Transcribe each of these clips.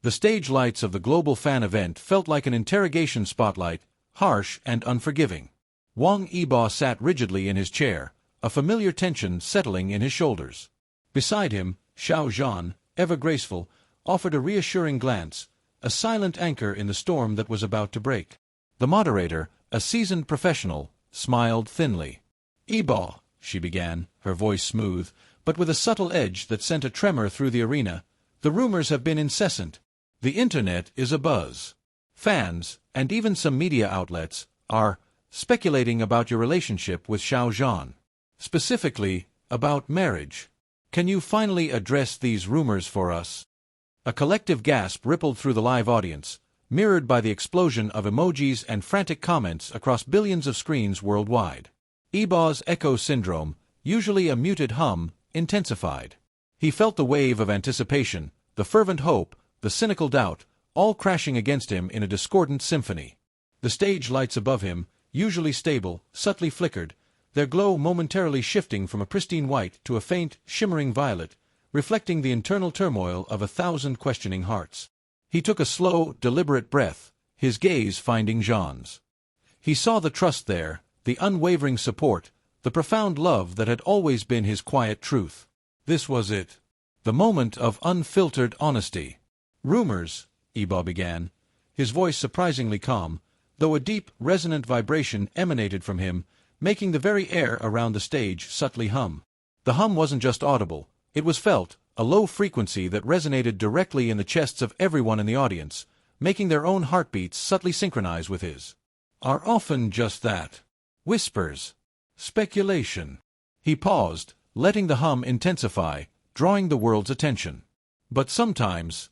The stage lights of the global fan event felt like an interrogation spotlight, harsh and unforgiving. Wang Yibo sat rigidly in his chair, a familiar tension settling in his shoulders. Beside him, Xiao Zhan, ever graceful, offered a reassuring glance, a silent anchor in the storm that was about to break. The moderator, a seasoned professional, smiled thinly. "Yibo," she began, her voice smooth, but with a subtle edge that sent a tremor through the arena, "the rumors have been incessant. The internet is abuzz. Fans, and even some media outlets, are speculating about your relationship with Xiao Zhan. Specifically, about marriage. Can you finally address these rumors for us?" A collective gasp rippled through the live audience, mirrored by the explosion of emojis and frantic comments across billions of screens worldwide. Yibo's echo syndrome, usually a muted hum, intensified. He felt the wave of anticipation, the fervent hope, the cynical doubt, all crashing against him in a discordant symphony. The stage lights above him, usually stable, subtly flickered, their glow momentarily shifting from a pristine white to a faint, shimmering violet, reflecting the internal turmoil of 1,000 questioning hearts. He took a slow, deliberate breath, his gaze finding Zhan's. He saw the trust there, the unwavering support, the profound love that had always been his quiet truth. This was it. The moment of unfiltered honesty. "Rumors," Yibo began, his voice surprisingly calm, though a deep, resonant vibration emanated from him, making the very air around the stage subtly hum. The hum wasn't just audible, it was felt, a low frequency that resonated directly in the chests of everyone in the audience, making their own heartbeats subtly synchronize with his. "Are often just that. Whispers. Speculation." He paused, letting the hum intensify, drawing the world's attention. "But sometimes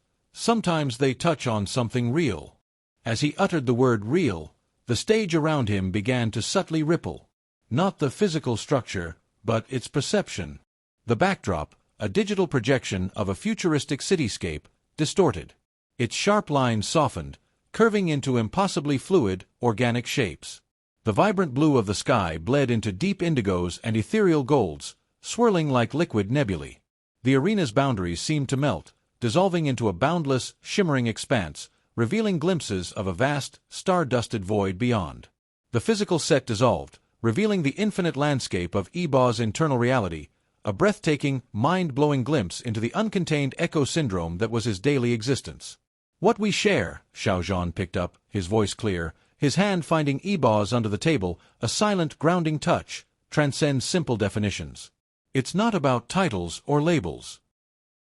they touch on something real." As he uttered the word real, the stage around him began to subtly ripple. Not the physical structure, but its perception. The backdrop, a digital projection of a futuristic cityscape, distorted. Its sharp lines softened, curving into impossibly fluid, organic shapes. The vibrant blue of the sky bled into deep indigos and ethereal golds, swirling like liquid nebulae. The arena's boundaries seemed to melt, dissolving into a boundless, shimmering expanse, revealing glimpses of a vast, star-dusted void beyond. The physical set dissolved, revealing the infinite landscape of Yibo's internal reality, a breathtaking, mind-blowing glimpse into the uncontained echo syndrome that was his daily existence. "What we share," Xiao Zhan picked up, his voice clear, his hand finding Yibo's under the table, a silent, grounding touch, transcends simple definitions. "It's not about titles or labels."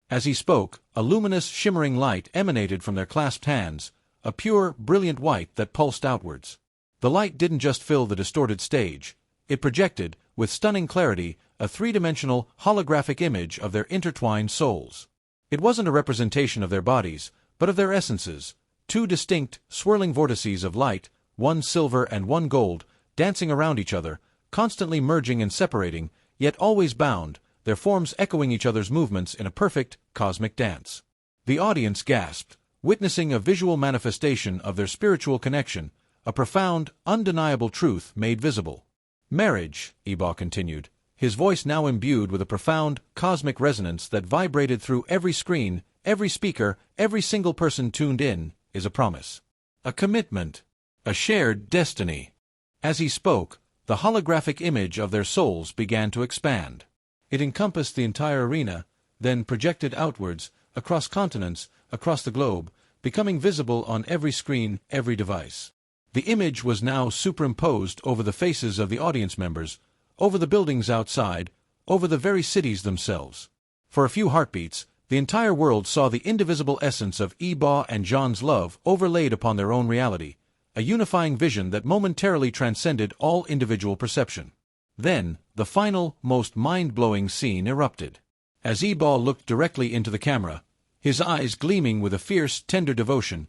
As he spoke, a luminous, shimmering light emanated from their clasped hands, a pure, brilliant white that pulsed outwards. The light didn't just fill the distorted stage. It projected, with stunning clarity, a three-dimensional, holographic image of their intertwined souls. It wasn't a representation of their bodies, but of their essences, two distinct, swirling vortices of light, one silver and one gold, dancing around each other, constantly merging and separating, yet always bound, their forms echoing each other's movements in a perfect, cosmic dance. The audience gasped, witnessing a visual manifestation of their spiritual connection, a profound, undeniable truth made visible. "Marriage," Yibo continued, his voice now imbued with a profound, cosmic resonance that vibrated through every screen, every speaker, every single person tuned in, "is a promise. A commitment. A shared destiny." As he spoke, the holographic image of their souls began to expand. It encompassed the entire arena, then projected outwards, across continents, across the globe, becoming visible on every screen, every device. The image was now superimposed over the faces of the audience members, over the buildings outside, over the very cities themselves. For a few heartbeats, the entire world saw the indivisible essence of Yibo and Zhan's love overlaid upon their own reality, a unifying vision that momentarily transcended all individual perception. Then, the final, most mind-blowing scene erupted. As Yibo looked directly into the camera, his eyes gleaming with a fierce, tender devotion,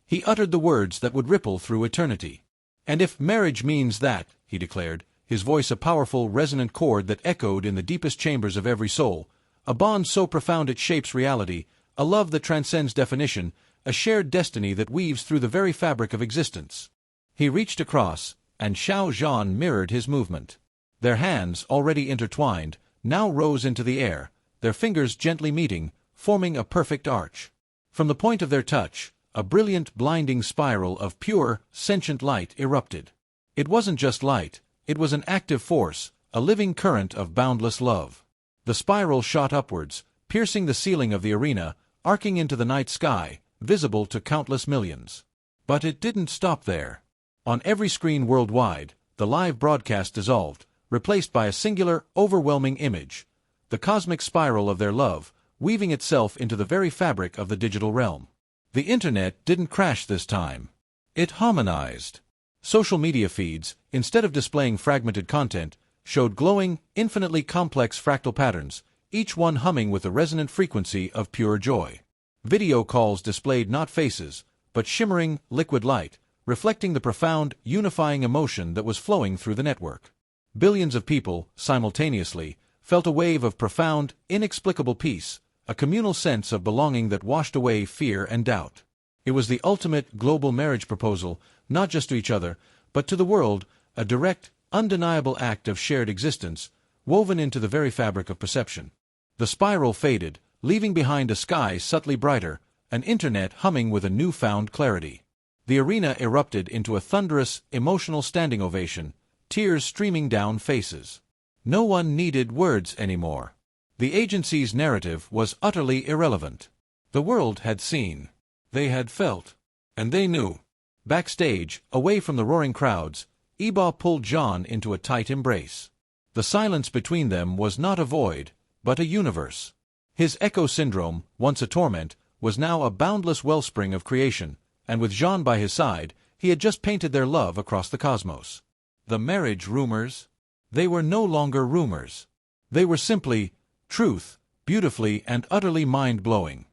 he uttered the words that would ripple through eternity. "And if marriage means that," he declared, his voice a powerful, resonant chord that echoed in the deepest chambers of every soul, a bond so profound it shapes reality, a love that transcends definition, a shared destiny that weaves through the very fabric of existence. He reached across, and Xiao Zhan mirrored his movement. Their hands, already intertwined, now rose into the air, their fingers gently meeting, forming a perfect arch. From the point of their touch, a brilliant, blinding spiral of pure, sentient light erupted. It wasn't just light, it was an active force, a living current of boundless love. The spiral shot upwards, piercing the ceiling of the arena, arcing into the night sky, visible to countless millions. But it didn't stop there. On every screen worldwide, the live broadcast dissolved, replaced by a singular, overwhelming image, the cosmic spiral of their love, weaving itself into the very fabric of the digital realm. The internet didn't crash this time. It harmonized. Social media feeds, instead of displaying fragmented content, showed glowing, infinitely complex fractal patterns, each one humming with the resonant frequency of pure joy. Video calls displayed not faces, but shimmering, liquid light, reflecting the profound, unifying emotion that was flowing through the network. Billions of people, simultaneously, felt a wave of profound, inexplicable peace, a communal sense of belonging that washed away fear and doubt. It was the ultimate global marriage proposal, not just to each other, but to the world, a direct, undeniable act of shared existence, woven into the very fabric of perception. The spiral faded, leaving behind a sky subtly brighter, an internet humming with a newfound clarity. The arena erupted into a thunderous, emotional standing ovation, tears streaming down faces. No one needed words anymore. The agency's narrative was utterly irrelevant. The world had seen. They had felt. And they knew. Backstage, away from the roaring crowds, Yibo pulled Zhan into a tight embrace. The silence between them was not a void, but a universe. His echo syndrome, once a torment, was now a boundless wellspring of creation, and with Zhan by his side, he had just painted their love across the cosmos. The marriage rumors? They were no longer rumors. They were simply truth, beautifully and utterly mind-blowing.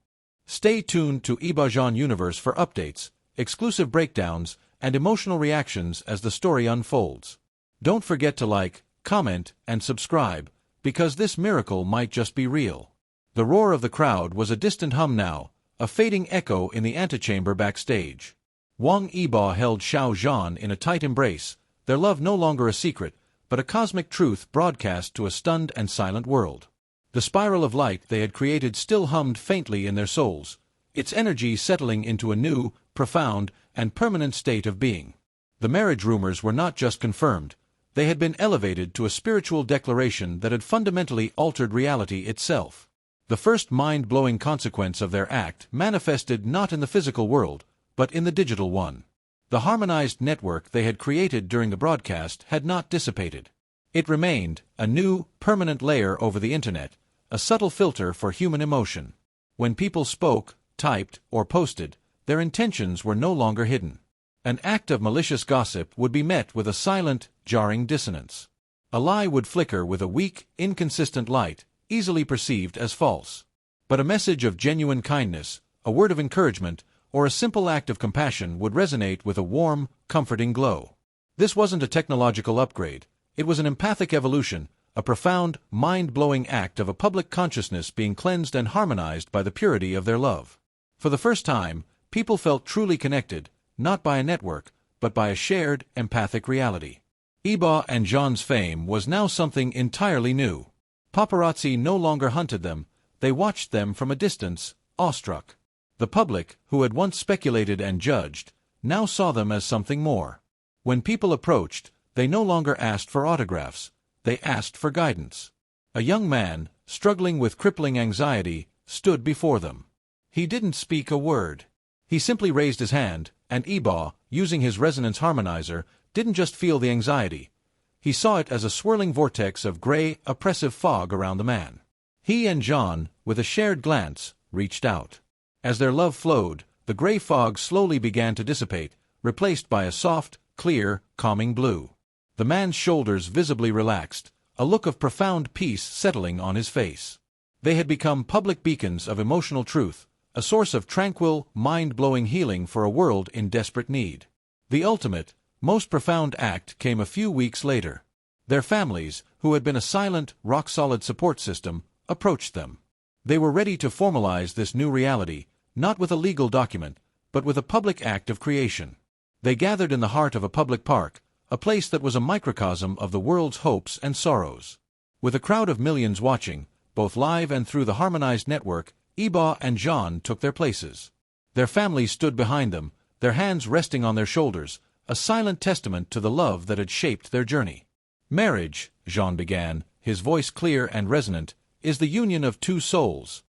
Stay tuned to Yibo Zhan Universe for updates, exclusive breakdowns, and emotional reactions as the story unfolds. Don't forget to like, comment, and subscribe, because this miracle might just be real. The roar of the crowd was a distant hum now, a fading echo in the antechamber backstage. Wang Yibo held Xiao Zhan in a tight embrace, their love no longer a secret, but a cosmic truth broadcast to a stunned and silent world. The spiral of light they had created still hummed faintly in their souls, its energy settling into a new, profound, and permanent state of being. The marriage rumors were not just confirmed, they had been elevated to a spiritual declaration that had fundamentally altered reality itself. The first mind-blowing consequence of their act manifested not in the physical world, but in the digital one. The harmonized network they had created during the broadcast had not dissipated. It remained, a new, permanent layer over the internet, a subtle filter for human emotion. When people spoke, typed, or posted, their intentions were no longer hidden. An act of malicious gossip would be met with a silent, jarring dissonance. A lie would flicker with a weak, inconsistent light, easily perceived as false. But a message of genuine kindness, a word of encouragement, or a simple act of compassion would resonate with a warm, comforting glow. This wasn't a technological upgrade, it was an empathic evolution, a profound, mind-blowing act of a public consciousness being cleansed and harmonized by the purity of their love. For the first time, people felt truly connected, not by a network, but by a shared, empathic reality. Yibo and Zhan's fame was now something entirely new. Paparazzi no longer hunted them, they watched them from a distance, awestruck. The public, who had once speculated and judged, now saw them as something more. When people approached, they no longer asked for autographs, they asked for guidance. A young man, struggling with crippling anxiety, stood before them. He didn't speak a word. He simply raised his hand, and Yibo, using his resonance harmonizer, didn't just feel the anxiety. He saw it as a swirling vortex of gray, oppressive fog around the man. He and Zhan, with a shared glance, reached out. As their love flowed, the gray fog slowly began to dissipate, replaced by a soft, clear, calming blue. The man's shoulders visibly relaxed, a look of profound peace settling on his face. They had become public beacons of emotional truth, a source of tranquil, mind-blowing healing for a world in desperate need. The ultimate, most profound act came a few weeks later. Their families, who had been a silent, rock-solid support system, approached them. They were ready to formalize this new reality, not with a legal document, but with a public act of creation. They gathered in the heart of a public park, a place that was a microcosm of the world's hopes and sorrows. With a crowd of millions watching, both live and through the harmonized network, Yibo and Zhan took their places. Their families stood behind them, their hands resting on their shoulders, a silent testament to the love that had shaped their journey. Marriage, Zhan began, his voice clear and resonant, is the union of two souls.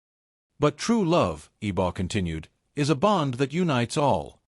But true love, Yibo continued, is a bond that unites all.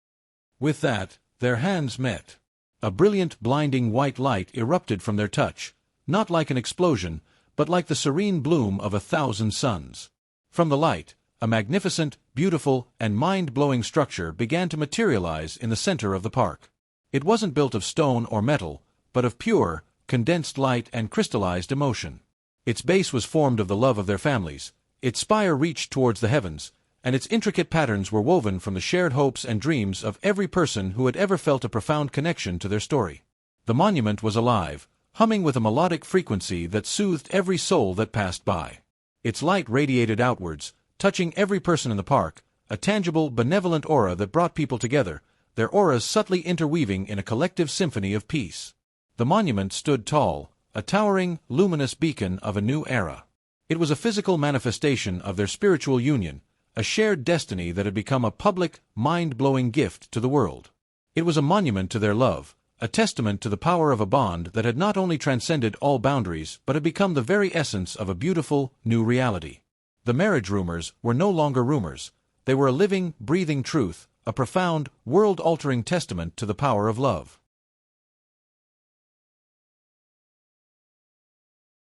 With that, their hands met. A brilliant, blinding white light erupted from their touch, not like an explosion, but like the serene bloom of 1,000 suns. From the light, a magnificent, beautiful, and mind-blowing structure began to materialize in the center of the park. It wasn't built of stone or metal, but of pure, condensed light and crystallized emotion. Its base was formed of the love of their families, its spire reached towards the heavens, and its intricate patterns were woven from the shared hopes and dreams of every person who had ever felt a profound connection to their story. The monument was alive, humming with a melodic frequency that soothed every soul that passed by. Its light radiated outwards, touching every person in the park, a tangible, benevolent aura that brought people together, their auras subtly interweaving in a collective symphony of peace. The monument stood tall, a towering, luminous beacon of a new era. It was a physical manifestation of their spiritual union, a shared destiny that had become a public, mind-blowing gift to the world. It was a monument to their love, a testament to the power of a bond that had not only transcended all boundaries but had become the very essence of a beautiful, new reality. The marriage rumors were no longer rumors. They were a living, breathing truth, a profound, world-altering testament to the power of love.